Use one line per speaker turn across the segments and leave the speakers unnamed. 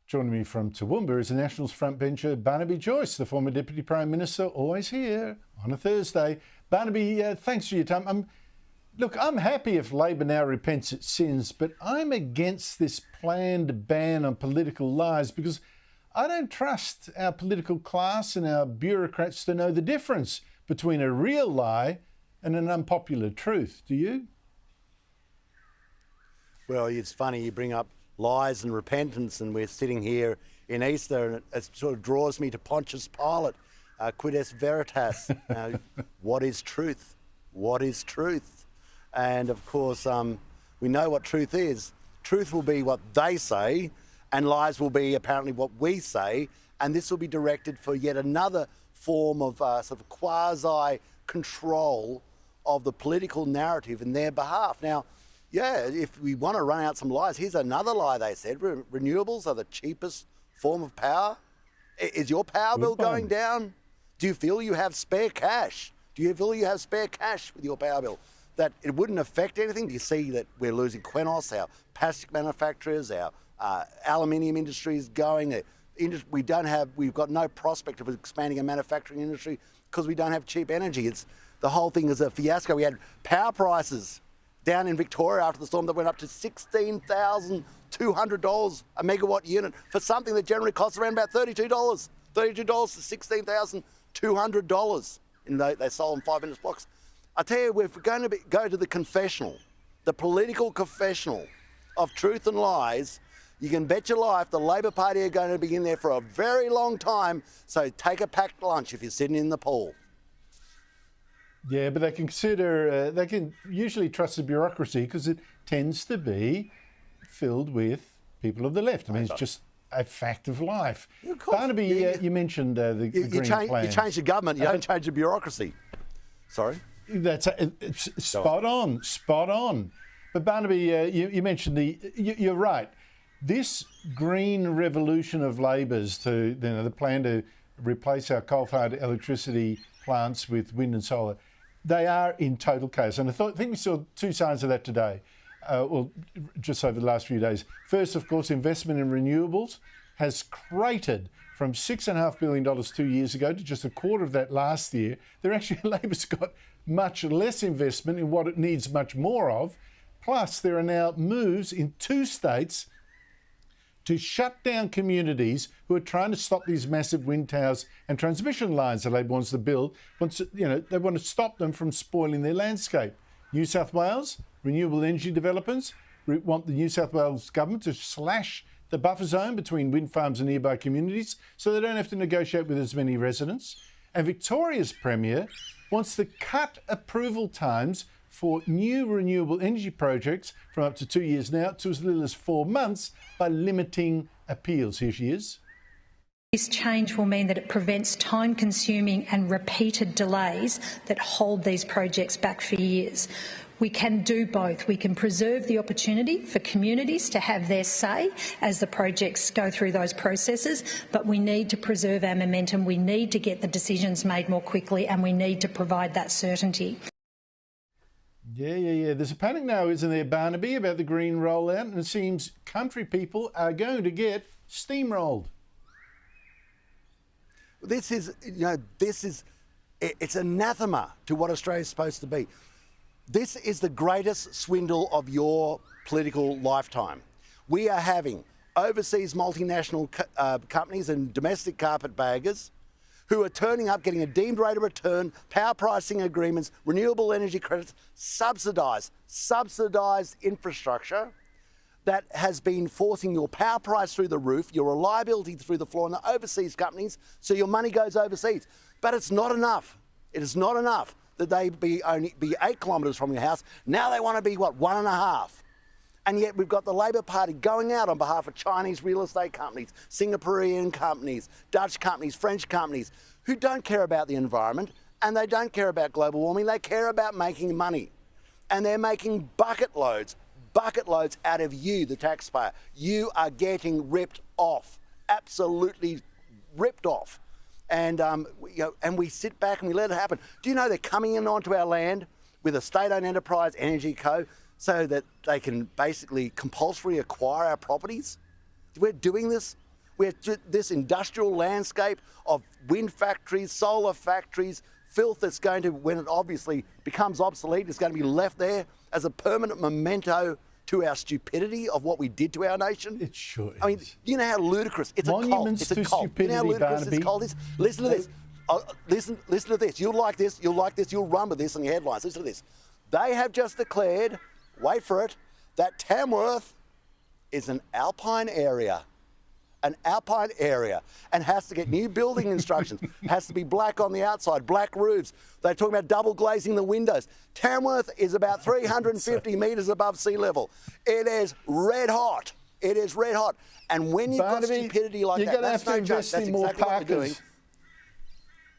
Joining me from Toowoomba is the Nationals frontbencher Barnaby Joyce, the former Deputy Prime Minister, always here on a Thursday. Barnaby, thanks for your time. Look, I'm happy if Labor now repents its sins, but I'm against this planned ban on political lies because I don't trust our political class and our bureaucrats to know the difference between a real lie and an unpopular truth. Do you?
Well, it's funny you bring up lies and repentance, and we're sitting here in Easter, and it sort of draws me to Pontius Pilate, quid est veritas, what is truth? What is truth? And of course, we know what truth is. Truth will be what they say, and lies will be apparently what we say, and this will be directed for yet another form of sort of quasi-control of the political narrative in their behalf. Now, yeah, if we want to run out some lies, here's another lie they said. Renewables are the cheapest form of power. Is your power bill going down? Do you feel you have spare cash? Do you feel you have spare cash with your power bill? That it wouldn't affect anything? Do you see that we're losing Qenos, our plastic manufacturers, our aluminium industry is going? We've got no prospect of expanding a manufacturing industry because we don't have cheap energy. The whole thing is a fiasco. We had power prices down in Victoria after the storm that went up to $16,200 a megawatt unit for something that generally costs around about $32. $32 to $16,200. And they sold in 5 minute blocks. I tell you, if we're going to go to the confessional, the political confessional of truth and lies, you can bet your life the Labor Party are going to be in there for a very long time. So take a packed lunch if you're sitting in the pool.
Yeah, but they can they can usually trust the bureaucracy because it tends to be filled with people of the left. I mean, it's just a fact of life. Yeah, of Barnaby, you mentioned the green plans.
You change the government, you don't change the bureaucracy. Sorry?
That's spot on. But Barnaby, you mentioned you're right. This green revolution of Labor's the plan to replace our coal-fired electricity plants with wind and solar, they are in total chaos. And I think we saw two signs of that today, just over the last few days. First, of course, investment in renewables has cratered from $6.5 billion 2 years ago to just a quarter of that last year. Labor's got much less investment in what it needs much more of. Plus, there are now moves in 2 states to shut down communities who are trying to stop these massive wind towers and transmission lines that Labor wants to build. They want to stop them from spoiling their landscape. New South Wales, renewable energy developers want the New South Wales government to slash the buffer zone between wind farms and nearby communities so they don't have to negotiate with as many residents. And Victoria's Premier wants to cut approval times for new renewable energy projects from up to 2 years now to as little as 4 months by limiting appeals. Here she is.
This change will mean that it prevents time-consuming and repeated delays that hold these projects back for years. We can do both. We can preserve the opportunity for communities to have their say as the projects go through those processes, but we need to preserve our momentum. We need to get the decisions made more quickly, and we need to provide that certainty.
Yeah. There's a panic now, isn't there, Barnaby, about the green rollout, and it seems country people are going to get steamrolled.
It's anathema to what Australia's supposed to be. This is the greatest swindle of your political lifetime. We are having overseas multinational companies and domestic carpetbaggers who are turning up, getting a deemed rate of return, power pricing agreements, renewable energy credits, subsidised infrastructure that has been forcing your power price through the roof, your reliability through the floor, and the overseas companies, so your money goes overseas. But it's not enough. It is not enough that they only be 8 kilometres from your house. Now they want to be, 1.5? And yet we've got the Labor Party going out on behalf of Chinese real estate companies, Singaporean companies, Dutch companies, French companies, who don't care about the environment and they don't care about global warming. They care about making money. And they're making bucket loads out of you, the taxpayer. You are getting ripped off, absolutely ripped off. And, and we sit back and we let it happen. Do you know they're coming in onto our land with a state-owned enterprise, Energy Co., so that they can basically compulsorily acquire our properties? We're doing this. where this industrial landscape of wind factories, solar factories, filth that's going to, when it obviously becomes obsolete, is going to be left there as a permanent memento to our stupidity of what we did to our nation?
It sure is.
I mean, you know how ludicrous. It's a cult.
Monuments
It's a
to
cult. You know how
stupidity,
ludicrous this cult is? Listen to this. Listen to this. You'll like this. You'll like this. You'll run with this in your headlines. Listen to this. They have just declared, wait for it, that Tamworth is an alpine area. An alpine area, and has to get new building instructions, has to be black on the outside, black roofs. They're talking about double glazing the windows. Tamworth is about 350 metres above sea level. It is red hot. It is red hot. And when you've got stupidity like that, that's no joke. That's exactly what they're doing.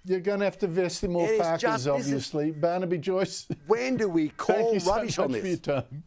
You're going to have to invest in more Parkers, obviously. Barnaby Joyce.
When do we call rubbish on this?
Thank you so much for your time.